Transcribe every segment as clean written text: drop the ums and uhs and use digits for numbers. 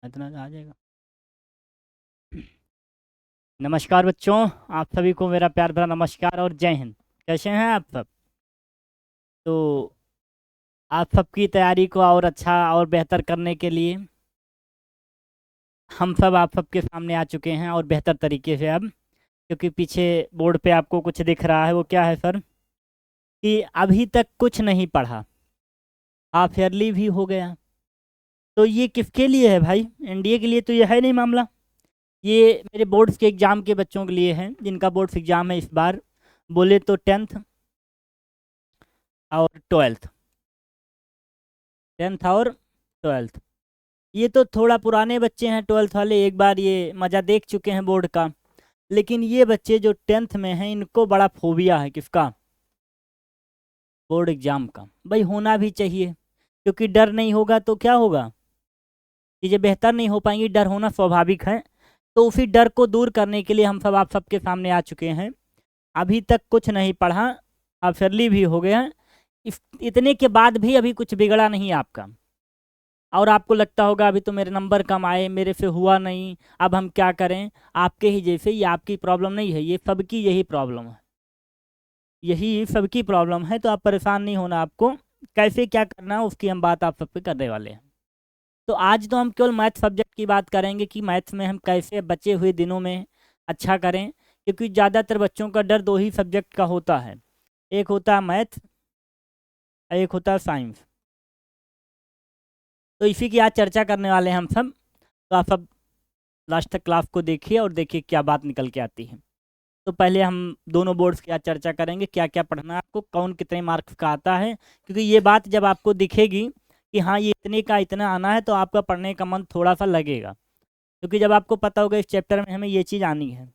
इतना आ जाएगा। नमस्कार बच्चों, आप सभी को मेरा प्यार भरा नमस्कार और जय हिंद। कैसे हैं आप सब? तो आप सबकी तैयारी को और अच्छा और बेहतर करने के लिए हम सब आप सबके सामने आ चुके हैं, और बेहतर तरीके से अब, क्योंकि पीछे बोर्ड पे आपको कुछ दिख रहा है। वो क्या है सर? कि अभी तक कुछ नहीं पढ़ा, हाफ ईयरली भी हो गया। तो ये किसके लिए है भाई? एनडीए के लिए तो ये है नहीं मामला। ये मेरे बोर्ड्स के एग्ज़ाम के बच्चों के लिए है, जिनका बोर्ड्स एग्ज़ाम है इस बार। बोले तो 10th और 12th। 10th और 12th। ये तो थोड़ा पुराने बच्चे हैं, 12th वाले एक बार ये मज़ा देख चुके हैं बोर्ड का। लेकिन ये बच्चे जो 10th में हैं, इनको बड़ा फोबिया है। किसका? बोर्ड एग्ज़ाम का। भाई होना भी चाहिए, क्योंकि डर नहीं होगा तो क्या होगा? चीज़ें बेहतर नहीं हो पाएंगी। डर होना स्वाभाविक है। तो उसी डर को दूर करने के लिए हम सब आप सबके सामने आ चुके हैं। अभी तक कुछ नहीं पढ़ा, अब फर्ली भी हो गया। इतने के बाद भी अभी कुछ बिगड़ा नहीं आपका। और आपको लगता होगा अभी तो मेरे नंबर कम आए, मेरे से हुआ नहीं, अब हम क्या करें? आपके ही जैसे, ये आपकी प्रॉब्लम नहीं है, ये सबकी यही प्रॉब्लम है। यही सबकी प्रॉब्लम है। तो आप परेशान नहीं होना। आपको कैसे क्या करना है उसकी हम बात आप सब पे करने वाले हैं। तो आज तो हम केवल मैथ सब्जेक्ट की बात करेंगे कि मैथ्स में हम कैसे बचे हुए दिनों में अच्छा करें। क्योंकि ज़्यादातर बच्चों का डर दो ही सब्जेक्ट का होता है, एक होता है मैथ, एक होता है साइंस। तो इसी की आज चर्चा करने वाले हैं हम सब। तो आप सब लास्ट तक क्लास को देखिए और देखिए क्या बात निकल के आती है। तो पहले हम दोनों बोर्ड्स की आज चर्चा करेंगे, क्या क्या पढ़ना है आपको, कौन कितने मार्क्स का आता है। क्योंकि ये बात जब आपको दिखेगी कि हाँ ये इतने का इतना आना है, तो आपका पढ़ने का मन थोड़ा सा लगेगा। क्योंकि जब आपको पता होगा इस चैप्टर में हमें ये चीज़ आनी है।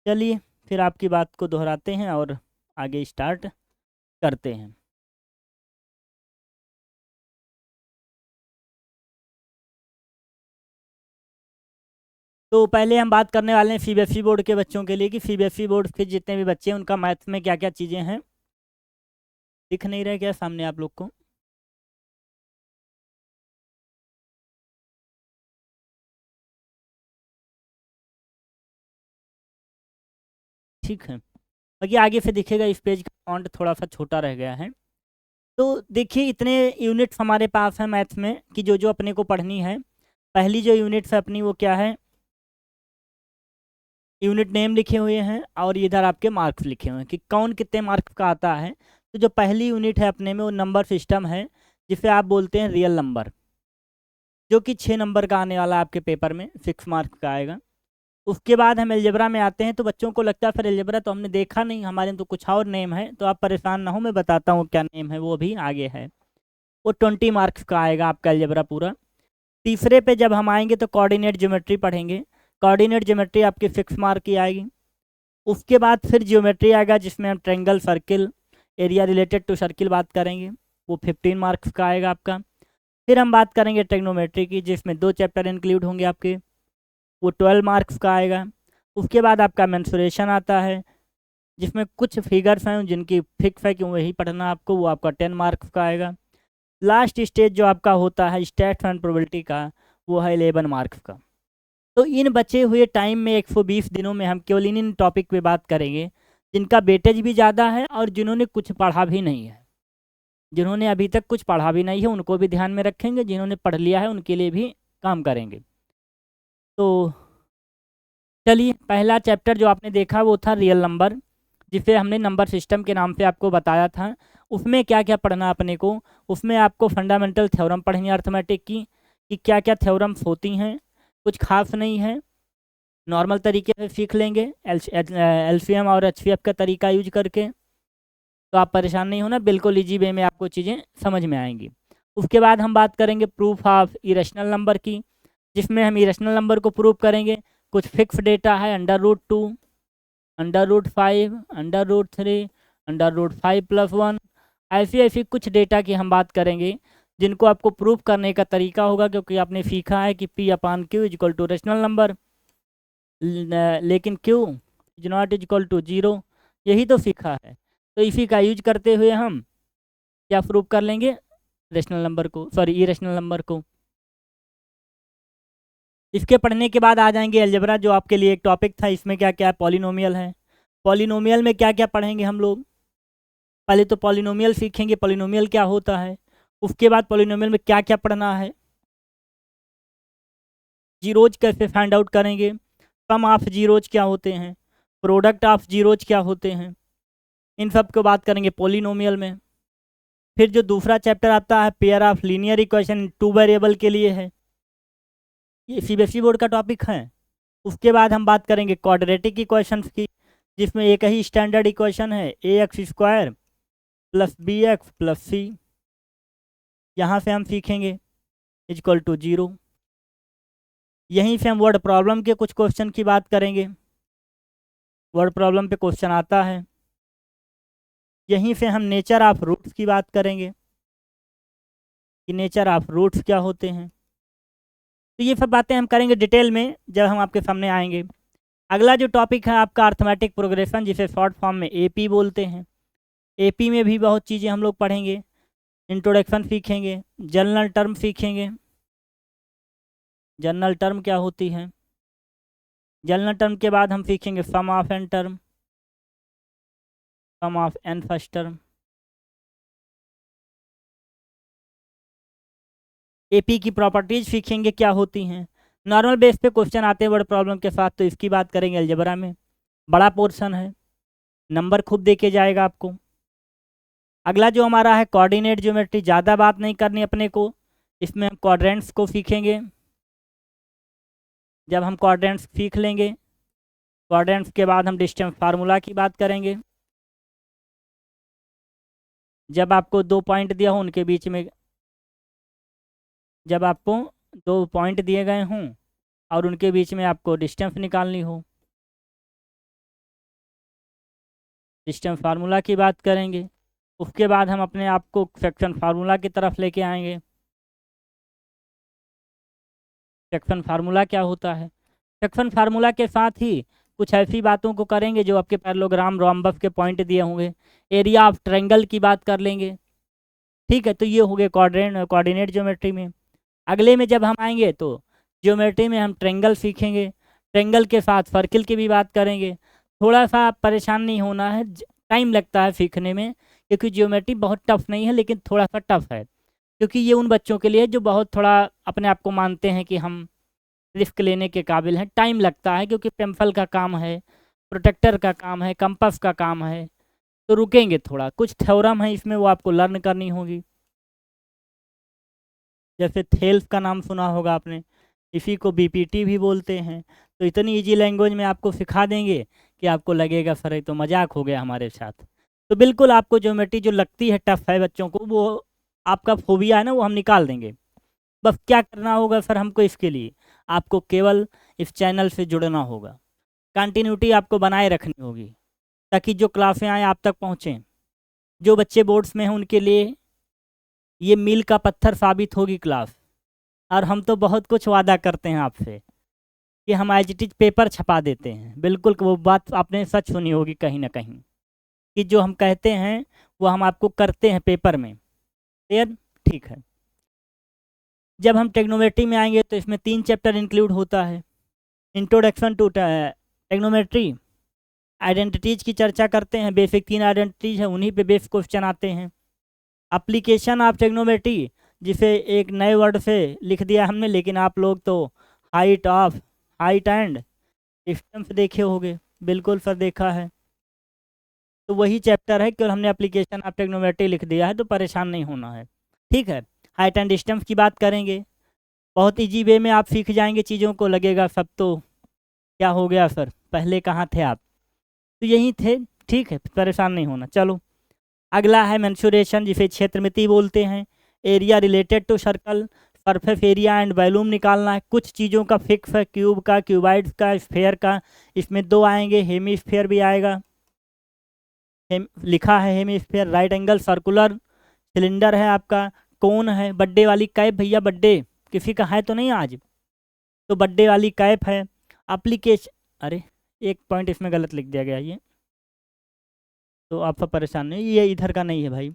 चलिए फिर आपकी बात को दोहराते हैं और आगे स्टार्ट करते हैं। तो पहले हम बात करने वाले हैं सीबीएसई बोर्ड के बच्चों के लिए, कि सीबीएसई बोर्ड के जितने भी बच्चे हैं उनका मैथ्स में क्या क्या चीज़ें हैं। दिख नहीं रहा क्या सामने आप लोग को? ठीक है, बाकी आगे से दिखेगा। इस पेज का फॉन्ट थोड़ा सा छोटा रह गया है। तो देखिए इतने यूनिट्स हमारे पास हैं मैथ्स में, कि जो जो अपने को पढ़नी है। पहली जो यूनिट्स है अपनी वो क्या है? यूनिट नेम लिखे हुए हैं और इधर आपके मार्क्स लिखे हुए हैं कि कौन कितने मार्क्स का आता है। तो जो पहली यूनिट है अपने में वो नंबर सिस्टम है, जिसे आप बोलते हैं रियल नंबर, जो कि 6 नंबर का आने वाला है आपके पेपर में, 6 मार्क्स का आएगा। उसके बाद हम अलजेब्रा में आते हैं। तो बच्चों को लगता है फिर अलजेब्रा तो हमने देखा नहीं, हमारे में तो कुछ और नेम है। तो आप परेशान ना हो, मैं बताता हूँ क्या नेम है, वो भी आगे है। वो 20 मार्क्स का आएगा आपका अलजेब्रा पूरा। तीसरे पे जब हम आएंगे तो कोऑर्डिनेट ज्योमेट्री पढ़ेंगे। कोऑर्डिनेट ज्योमेट्री आपकी 6 मार्क की आएगी। उसके बाद फिर ज्योमेट्री आएगा, जिसमें हम triangle, circle, area related to circle बात करेंगे। वो 15 मार्क्स का आएगा आपका। फिर हम बात करेंगे ट्रिग्नोमेट्री की, जिसमें 2 चैप्टर इंक्लूड होंगे आपके। वो 12 मार्क्स का आएगा। उसके बाद आपका मेंसुरेशन आता है, जिसमें कुछ फिगर्स हैं जिनकी फिक्स है कि वही पढ़ना आपको, वो आपका 10 मार्क्स का आएगा। लास्ट स्टेज जो आपका होता है स्टैट्स एंड प्रोबेबिलिटी का, वो है 11 मार्क्स का। तो इन बचे हुए टाइम में 120 दिनों में हम केवल इन टॉपिक पे बात करेंगे, जिनका वेटेज भी ज़्यादा है और जिन्होंने कुछ पढ़ा भी नहीं है। जिन्होंने अभी तक कुछ पढ़ा भी नहीं है उनको भी ध्यान में रखेंगे, जिन्होंने पढ़ लिया है उनके लिए भी काम करेंगे। तो चलिए, पहला चैप्टर जो आपने देखा वो था रियल नंबर, जिसे हमने नंबर सिस्टम के नाम से आपको बताया था। उसमें क्या क्या पढ़ना अपने को? उसमें आपको फंडामेंटल थ्योरम पढ़नी है अर्थमेटिक की, कि क्या क्या थ्योरम्स होती हैं। कुछ खास नहीं है, नॉर्मल तरीके से सीख लेंगे एलसीएम और एचसीएफ का तरीका यूज करके। तो आप परेशान नहीं होना, बिल्कुल इजी वे में आपको चीज़ें समझ में आएंगी। उसके बाद हम बात करेंगे प्रूफ ऑफ इरेशनल नंबर की, जिसमें हम इरेशनल नंबर को प्रूव करेंगे। कुछ फिक्स डेटा है, under root 2, under root 5, under root 3, under root 5+1। ऐसी ऐसी कुछ डेटा की हम बात करेंगे, जिनको आपको प्रूव करने का तरीका होगा। क्योंकि आपने सीखा है कि P/Q = रेशनल नंबर, लेकिन Q ≠ 0, यही तो सीखा है। तो इसी का यूज करते हुए हम क्या प्रूव कर लेंगे? रेशनल नंबर को, सॉरी इरेशनल नंबर को। इसके पढ़ने के बाद आ जाएंगे अलजेब्रा, जो आपके लिए एक टॉपिक था। इसमें क्या क्या पॉलिनोमियल है, पॉलिनोमियल में क्या क्या पढ़ेंगे हम लोग। पहले तो पॉलिनोमियल सीखेंगे, पॉलिनोमियल क्या होता है। उसके बाद पॉलिनोमियल में क्या क्या पढ़ना है, जीरोज कैसे फाइंड आउट करेंगे, सम ऑफ जीरोज क्या होते हैं, प्रोडक्ट ऑफ जीरोज क्या होते हैं, इन सब को बात करेंगे पॉलिनोमियल में। फिर जो दूसरा चैप्टर आता है pair of linear equation two variable के लिए है, ये सीबीएसई बोर्ड का टॉपिक है। उसके बाद हम बात करेंगे क्वाड्रेटिक इक्वेशंस की, जिसमें एक ही स्टैंडर्ड इक्वेशन है ax² प्लस bx प्लस सी। यहाँ से हम सीखेंगे इक्वल टू 0। यहीं से हम वर्ड प्रॉब्लम के कुछ क्वेश्चन की बात करेंगे। वर्ड प्रॉब्लम पे क्वेश्चन आता है। यहीं से हम नेचर ऑफ रूट्स की बात करेंगे कि नेचर ऑफ रूट्स क्या होते हैं। तो ये सब बातें हम करेंगे डिटेल में जब हम आपके सामने आएंगे। अगला जो टॉपिक है आपका अर्थमेटिक प्रोग्रेशन, जिसे शॉर्ट फॉर्म में एपी बोलते हैं। एपी में भी बहुत चीज़ें हम लोग पढ़ेंगे। इंट्रोडक्शन सीखेंगे, जनरल टर्म सीखेंगे। जनरल टर्म क्या होती है, जनरल टर्म के बाद हम सीखेंगे sum of n term, sum of n first term. AP की प्रॉपर्टीज सीखेंगे क्या होती हैं। नॉर्मल बेस पे क्वेश्चन आते हैं वर्ड प्रॉब्लम के साथ, तो इसकी बात करेंगे अलजेब्रा में। बड़ा पोर्शन है, नंबर खूब देके जाएगा आपको। अगला जो हमारा है कोऑर्डिनेट ज्योमेट्री, ज़्यादा बात नहीं करनी अपने को। इसमें हम क्वाड्रेंट्स को सीखेंगे। जब हम क्वाड्रेंट्स सीख लेंगे, क्वाड्रेंट्स के बाद हम डिस्टेंस फार्मूला की बात करेंगे। जब आपको 2 पॉइंट दिया हो उनके बीच में, जब आपको 2 पॉइंट दिए गए हों और उनके बीच में आपको डिस्टेंस निकालनी हो, डिस्टेंस फार्मूला की बात करेंगे। उसके बाद हम अपने आप को सेक्शन फार्मूला की तरफ लेके आएंगे। सेक्शन फार्मूला क्या होता है, सेक्शन फार्मूला के साथ ही कुछ ऐसी बातों को करेंगे जो आपके पैरेललोग्राम रोम्बस के पॉइंट दिए होंगे। एरिया ऑफ ट्रायंगल की बात कर लेंगे। ठीक है, तो ये हो गए कोऑर्डिनेट ज्योमेट्री में। अगले में जब हम आएंगे तो ज्योमेट्री में हम ट्रायंगल सीखेंगे। ट्रायंगल के साथ सर्किल की भी बात करेंगे। थोड़ा सा परेशान नहीं होना है, टाइम लगता है सीखने में, क्योंकि ज्योमेट्री बहुत टफ नहीं है लेकिन थोड़ा सा टफ है। क्योंकि ये उन बच्चों के लिए जो बहुत थोड़ा अपने आप को मानते हैं कि हम रिस्क लेने के काबिल हैं। टाइम लगता है क्योंकि पेंसिल का काम है, प्रोटेक्टर का काम है, कंपास का काम है, तो रुकेंगे थोड़ा। कुछ थ्योरम है इसमें, वो आपको लर्न करनी होगी। जैसे थेल्स का नाम सुना होगा आपने, इसी को बीपीटी भी बोलते हैं। तो इतनी इजी लैंग्वेज में आपको सिखा देंगे कि आपको लगेगा सर ये तो मजाक हो गया हमारे साथ। तो बिल्कुल आपको ज्योमेट्री जो लगती है टफ है बच्चों को, वो आपका फोबिया है ना, वो हम निकाल देंगे। बस क्या करना होगा सर हमको, इसके लिए आपको केवल इस चैनल से जुड़ना होगा। कंटिन्यूटी आपको बनाए रखनी होगी ताकि जो क्लासें आए आप तक पहुँचें। जो बच्चे बोर्ड्स में हैं उनके लिए ये मील का पत्थर साबित होगी क्लास। और हम तो बहुत कुछ वादा करते हैं आपसे कि हम एज पेपर छपा देते हैं। बिल्कुल वो बात आपने सच सुनी होगी कहीं ना कहीं, कि जो हम कहते हैं वो हम आपको करते हैं पेपर में। क्लियर, ठीक है। जब हम टेक्नोमेट्री में आएंगे तो इसमें 3 चैप्टर इंक्लूड होता है। इंट्रोडक्शन टू टेक्नोमेट्री, आइडेंटिटीज़ की चर्चा करते हैं। बेसिक 3 आइडेंटिटीज़ हैं, उन्हीं पे बेस क्वेश्चन आते हैं। एप्लीकेशन ऑफ टेक्नोमेट्री, जिसे एक नए वर्ड से लिख दिया हमने, लेकिन आप लोग तो हाइट एंड डिस्टेंस देखे होंगे। बिल्कुल सर देखा है। तो वही चैप्टर है, केवल हमने एप्लीकेशन ऑफ टेक्नोमेट्री लिख दिया है, तो परेशान नहीं होना है। ठीक है, हाइट एंड डिस्टेंस की बात करेंगे। बहुत इजी वे में आप सीख जाएंगे चीज़ों को, लगेगा सब तो क्या हो गया सर, पहले कहाँ थे आप, तो यहीं थे। ठीक है, परेशान नहीं होना। चलो अगला है मेंसुरेशन, जिसे क्षेत्रमिति बोलते हैं। Area related to circle, surface area and volume निकालना है। कुछ चीज़ों का फिक्स है, क्यूब का, क्यूबाइड्स का, स्फेयर का। इसमें 2 आएंगे, हेमी स्फेयर भी आएगा। लिखा है hemisphere, right angle circular cylinder है आपका, कौन है, बर्थडे वाली कैप। भैया बर्थडे किसी का है तो नहीं आज, तो बर्थडे वाली कैप है। एप्लीकेशन, अरे एक पॉइंट इसमें गलत लिख दिया गया, ये तो आपका परेशान नहीं, ये इधर का नहीं है भाई।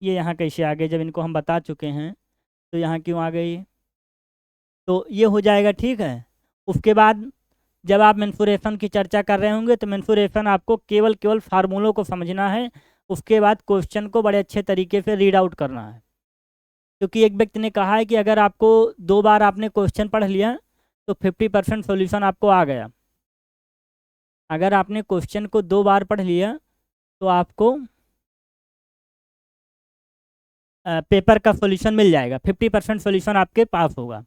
ये यहाँ कैसे आ गए, जब इनको हम बता चुके हैं तो यहाँ क्यों आ गए ये। तो ये हो जाएगा, ठीक है। उसके बाद जब आप मेंसुरेशन की चर्चा कर रहे होंगे तो मेंसुरेशन आपको केवल केवल फार्मूलों को समझना है, उसके बाद क्वेश्चन को बड़े अच्छे तरीके से रीड आउट करना है। क्योंकि एक व्यक्ति ने कहा है कि अगर आपको 2 बार आपने क्वेश्चन पढ़ लिया तो 50% सॉल्यूशन आपको आ गया। अगर आपने क्वेश्चन को 2 बार पढ़ लिया तो आपको पेपर का सॉल्यूशन मिल जाएगा, 50% सॉल्यूशन आपके पास होगा।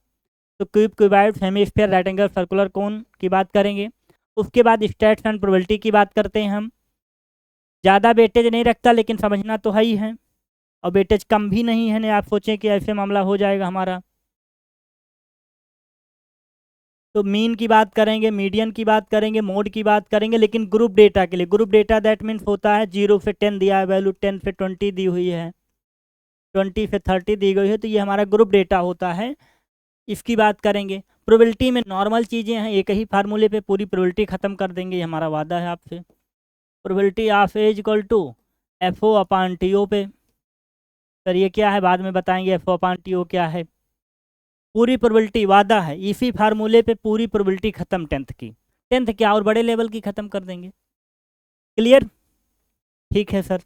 तो cube, cuboid, hemisphere, rectangle, circular cone की बात करेंगे। उसके बाद स्टैट्स एंड प्रोबेबिलिटी की बात करते हैं हम। ज़्यादा वेटेज नहीं रखता लेकिन समझना तो है ही है, और वेटेज कम भी नहीं है, नहीं आप सोचें कि ऐसे मामला हो जाएगा हमारा। तो मीन की बात करेंगे, मीडियन की बात करेंगे, मोड की बात करेंगे। लेकिन ग्रुप डेटा के लिए, ग्रुप डेटा दैट मीन्स होता है 0 से 10 दिया है वैल्यू, 10 से 20 दी हुई है, 20 से 30 दी गई है, तो ये हमारा ग्रुप डेटा होता है, इसकी बात करेंगे। प्रोबेबिलिटी में नॉर्मल चीज़ें हैं, एक ही फार्मूले पे पूरी प्रोबेबिलिटी ख़त्म कर देंगे, ये हमारा वादा है आपसे। Probability of is equal to F O upon T O पे। सर ये क्या है, बाद में बताएंगे एफ ओ अपान टी ओ क्या है। पूरी प्रोबेबिलिटी वादा है, इसी फार्मूले पे पूरी प्रोबेबिलिटी ख़त्म 10th की, 10th क्या और बड़े लेवल की ख़त्म कर देंगे। क्लियर, ठीक है सर।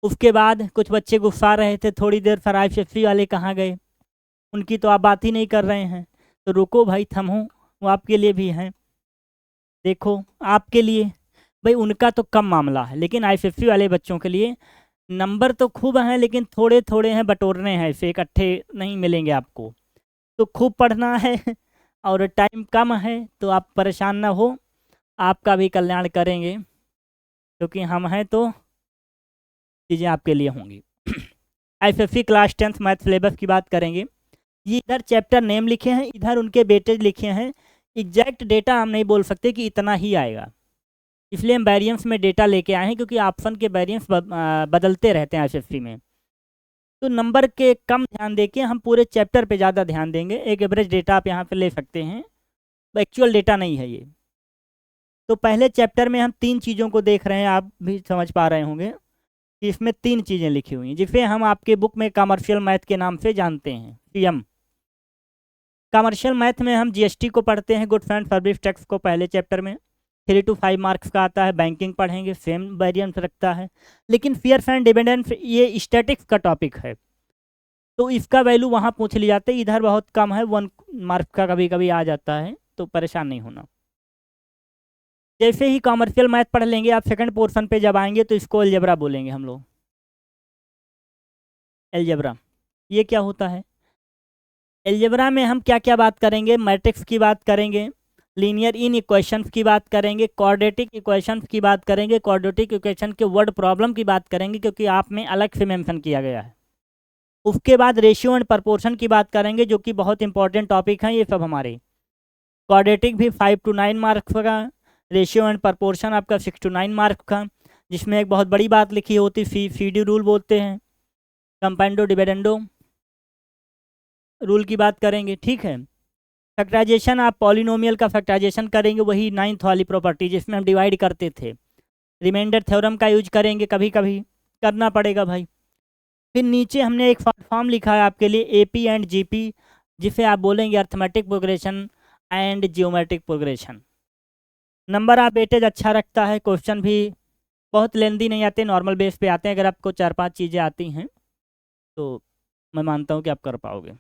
उसके बाद कुछ बच्चे गुस्सा रहे थे थोड़ी देर, सर ICSE वाले कहाँ गए, उनकी तो आप बात ही नहीं कर रहे हैं। तो रुको भाई, थमो, वो आपके लिए भी हैं। देखो आपके लिए भाई, उनका तो कम मामला है, लेकिन ICSE वाले बच्चों के लिए नंबर तो खूब हैं लेकिन थोड़े थोड़े हैं, बटोरने हैं, ऐसे इकट्ठे नहीं मिलेंगे आपको। तो खूब पढ़ना है और टाइम कम है, तो आप परेशान ना हो, आपका भी कल्याण करेंगे, क्योंकि हम हैं तो चीज़ें आपके लिए होंगी। ICSE class 10th math syllabus की बात करेंगे। ये इधर चैप्टर नेम लिखे हैं, इधर उनके वेटेज लिखे हैं। एग्जैक्ट डेटा हम नहीं बोल सकते कि इतना ही आएगा, इसलिए हम वेरिएंस में डेटा लेके आए हैं, क्योंकि ऑप्शन के वेरिएंस बदलते रहते हैं ICSE में। तो नंबर के कम ध्यान देके हम पूरे चैप्टर पे ज़्यादा ध्यान देंगे। एक एवरेज डेटा आप यहाँ पे ले सकते हैं, एक्चुअल डेटा नहीं है ये। तो पहले चैप्टर में हम 3 चीज़ों को देख रहे हैं, आप भी समझ पा रहे होंगे कि इसमें 3 चीज़ें लिखी हुई हैं, जिसे हम आपके बुक में कमर्शियल मैथ के नाम से जानते हैं, CM। कमर्शियल मैथ में हम GST को पढ़ते हैं, गुड्स एंड सर्विस टैक्स को पहले चैप्टर में, 3 to 5 मार्क्स का आता है। बैंकिंग पढ़ेंगे, सेम वेरिएंस रखता है। लेकिन फियर्स एंड डिविडेंड्स ये स्टैटिक्स का टॉपिक है, तो इसका वैल्यू वहाँ पूछ लिया जाता है, इधर बहुत कम है, 1 मार्क का कभी कभी आ जाता है, तो परेशान नहीं होना। जैसे ही कॉमर्शियल मैथ पढ़ लेंगे आप, सेकंड पोर्शन पे जब आएंगे तो इसको अलजेब्रा बोलेंगे हम लोग। अलजेब्रा ये क्या होता है? अलजेब्रा में हम क्या क्या बात करेंगे, मैट्रिक्स की बात करेंगे, लीनियर इन इक्वेशंस की बात करेंगे, क्वाड्रेटिक इक्वेशंस की बात करेंगे, क्वाड्रेटिक इक्वेशन के वर्ड प्रॉब्लम की बात करेंगे, क्योंकि आप में अलग से मेंशन किया गया है। उसके बाद रेशियो एंड प्रपोर्शन की बात करेंगे, जो कि बहुत इंपॉर्टेंट टॉपिक हैं ये सब हमारे। क्वाड्रेटिक भी 5 to 9 मार्क्स का, रेशियो एंड प्रपोर्शन आपका 6 to 9 मार्क्स का, जिसमें एक बहुत बड़ी बात लिखी होती, CD रूल बोलते हैं, कंपाउंडो डिविडेंडो रूल की बात करेंगे, ठीक है। फैक्टराइजेशन, आप पॉलिनोमियल का फैक्टराइजेशन करेंगे, वही 9th वाली प्रॉपर्टी जिसमें हम डिवाइड करते थे। रिमाइंडर थ्योरम का यूज करेंगे, कभी कभी करना पड़ेगा भाई। फिर नीचे हमने एक फॉर्म लिखा है आपके लिए, AP एंड GP, जिसे आप बोलेंगे arithmetic progression and geometric progression. Number आप वेटेज अच्छा रखता है, क्वेश्चन भी बहुत लेंदी नहीं आते, नॉर्मल बेस पे आते हैं। अगर आपको 4-5 चीज़ें आती हैं तो मैं मानता हूँ कि आप कर पाओगे,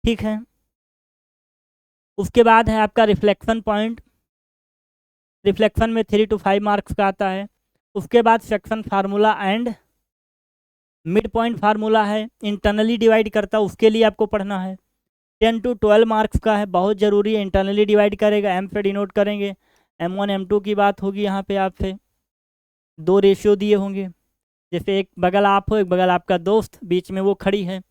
ठीक है। उसके बाद है आपका रिफ्लेक्शन पॉइंट, रिफ्लेक्शन में 3 to 5 मार्क्स का आता है। उसके बाद section formula and mid point formula है, इंटरनली डिवाइड करता है, उसके लिए आपको पढ़ना है। 10 to 12 मार्क्स का है, बहुत ज़रूरी है, इंटरनली डिवाइड करेगा, M पे डिनोट करेंगे। M1 M2 की बात होगी यहाँ पे आपसे, 2 रेशियो दिए होंगे, जैसे एक बगल आप हो, एक बगल आपका दोस्त, बीच में वो खड़ी है,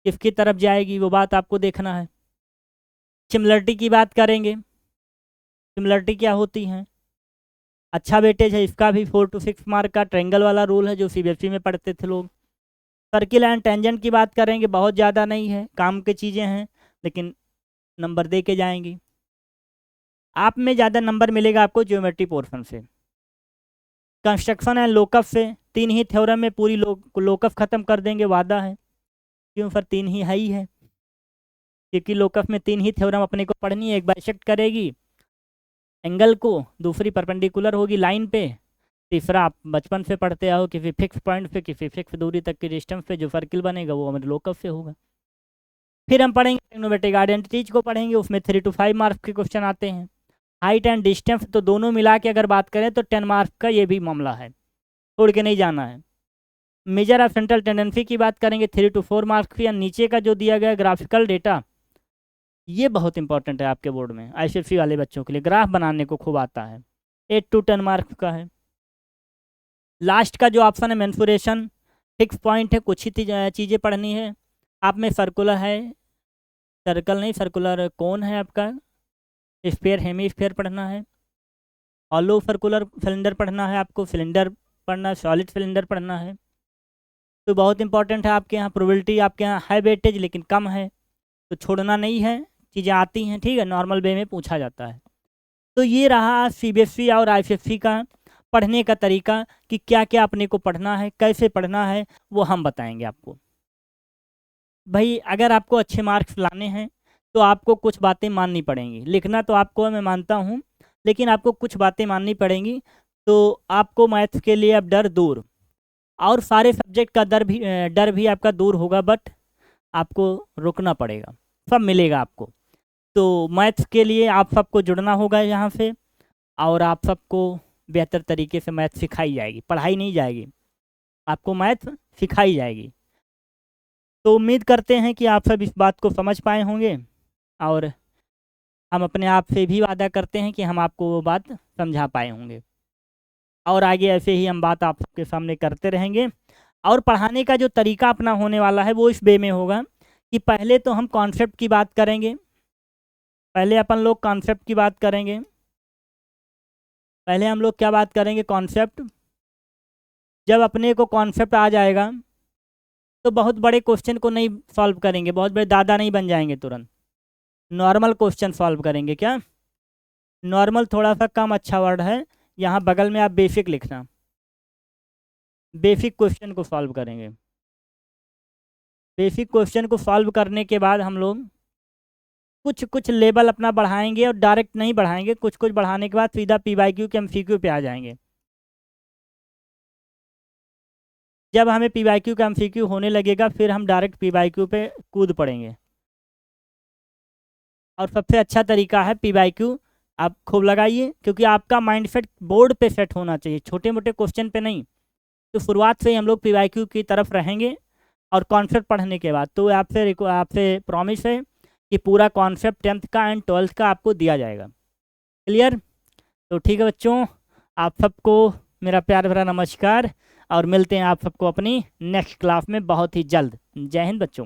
किसकी तरफ जाएगी वो बात आपको देखना है। सिमिलरिटी की बात करेंगे, सिमिलरिटी क्या होती हैं, अच्छा वेटेज है इसका भी, 4 to 6 मार्क का। ट्रायंगल वाला रूल है जो CBSE में पढ़ते थे लोग। सर्किल एंड टेंजेंट की बात करेंगे, बहुत ज़्यादा नहीं है, काम की चीज़ें हैं, लेकिन नंबर दे के जाएंगी। आप में ज़्यादा नंबर मिलेगा आपको ज्योमेट्री पोर्शन से, कंस्ट्रक्शन एंड लोकफ से। 3 ही थ्योरम में पूरी लोकफ ख़त्म कर देंगे, वादा है, क्यों सर 3 ही है ही है। क्योंकि लोकस में 3 ही थ्योरम अपने को पढ़नी है। एक बाइसेक्ट करेगी एंगल को, दूसरी परपेंडिकुलर होगी लाइन पे, तीसरा आप बचपन से पढ़ते आओ किसी फिक्स पॉइंट पे, किसी फिक्स दूरी तक की डिस्टेंस पे जो सर्किल बनेगा वो हमारे लोकस से होगा। फिर हम पढ़ेंगे ट्रिग्नोमेट्रिक आइडेंटिटीज को पढ़ेंगे, उसमें 3 to 5 मार्क्स के क्वेश्चन आते हैं। हाइट एंड डिस्टेंस तो दोनों मिला के अगर बात करें तो 10 मार्क्स का ये भी मामला है, छोड़ के नहीं जाना है। मेजर ऑफ सेंट्रल टेंडेंसी की बात करेंगे 3 to 4 मार्क्स की। नीचे का जो दिया गया ग्राफिकल डेटा, ये बहुत इंपॉर्टेंट है आपके बोर्ड में, आईसीएसई वाले बच्चों के लिए ग्राफ बनाने को खूब आता है, 8 to 10 मार्क्स का है। लास्ट का जो ऑप्शन है मेंसुरेशन, फिक्स पॉइंट है, कुछ ही चीज़ें पढ़नी है। आप में सर्कुलर है, सर्कल नहीं सर्कुलर कौन है आपका, स्फीयर हेमी स्फीयर पढ़ना है, हॉलो सर्कुलर सिलेंडर पढ़ना है, आपको सिलेंडर पढ़ना है, सॉलिड सिलेंडर पढ़ना है। तो बहुत इंपॉर्टेंट है आपके यहाँ। प्रोबेबिलिटी आपके यहाँ है वेटेज लेकिन कम है, तो छोड़ना नहीं है, चीज़ें आती हैं, ठीक है, नॉर्मल वे में पूछा जाता है। तो ये रहा सीबीएसई और आईसीएसई का पढ़ने का तरीका कि क्या क्या अपने को पढ़ना है, कैसे पढ़ना है, वो हम बताएंगे आपको। भाई अगर आपको अच्छे मार्क्स लाने हैं तो आपको कुछ बातें माननी पड़ेंगी। लिखना तो आपको मैं मानता हूँ, लेकिन आपको कुछ बातें माननी पड़ेंगी। तो आपको मैथ्स के लिए अब डर दूर, और सारे सब्जेक्ट का डर भी आपका दूर होगा, बट आपको रुकना पड़ेगा, सब मिलेगा आपको। तो मैथ्स के लिए आप सबको जुड़ना होगा यहाँ से, और आप सबको बेहतर तरीके से मैथ सिखाई जाएगी, पढ़ाई नहीं जाएगी, आपको मैथ सिखाई जाएगी। तो उम्मीद करते हैं कि आप सब इस बात को समझ पाए होंगे, और हम अपने आप से भी वादा करते हैं कि हम आपको वो बात समझा पाए होंगे, और आगे ऐसे ही हम बात आप सबके सामने करते रहेंगे। और पढ़ाने का जो तरीका अपना होने वाला है वो इस वे में होगा कि पहले तो हम कॉन्सेप्ट की बात करेंगे, पहले अपन लोग कॉन्सेप्ट की बात करेंगे, पहले हम लोग क्या बात करेंगे, कॉन्सेप्ट। जब अपने को कॉन्सेप्ट आ जाएगा तो बहुत बड़े क्वेश्चन को नहीं सॉल्व करेंगे, बहुत बड़े दादा नहीं बन जाएंगे तुरंत, नॉर्मल क्वेश्चन सॉल्व करेंगे। क्या नॉर्मल थोड़ा सा कम अच्छा वर्ड है, यहाँ बगल में आप बेसिक लिखना, बेसिक क्वेश्चन को सॉल्व करेंगे। बेसिक क्वेश्चन को सॉल्व करने के बाद हम लोग कुछ कुछ लेवल अपना बढ़ाएंगे, और डायरेक्ट नहीं बढ़ाएंगे, कुछ कुछ बढ़ाने के बाद सीधा PYQ के MCQ पे आ जाएंगे। जब हमें PYQ का MCQ होने लगेगा फिर हम डायरेक्ट PYQ पे कूद पड़ेंगे। और सबसे अच्छा तरीका है PYQ, आप खूब लगाइए, क्योंकि आपका माइंड सेट बोर्ड पे सेट होना चाहिए, छोटे मोटे क्वेश्चन पे नहीं। तो शुरुआत से ही हम लोग PYQ की तरफ रहेंगे, और कॉन्सेप्ट पढ़ने के बाद तो आपसे प्रॉमिस है कि पूरा कॉन्सेप्ट 10th का एंड 12th का आपको दिया जाएगा। क्लियर? तो ठीक है बच्चों, आप सबको मेरा प्यार भरा नमस्कार, और मिलते हैं आप सबको अपनी नेक्स्ट क्लास में बहुत ही जल्द। जय हिंद बच्चों।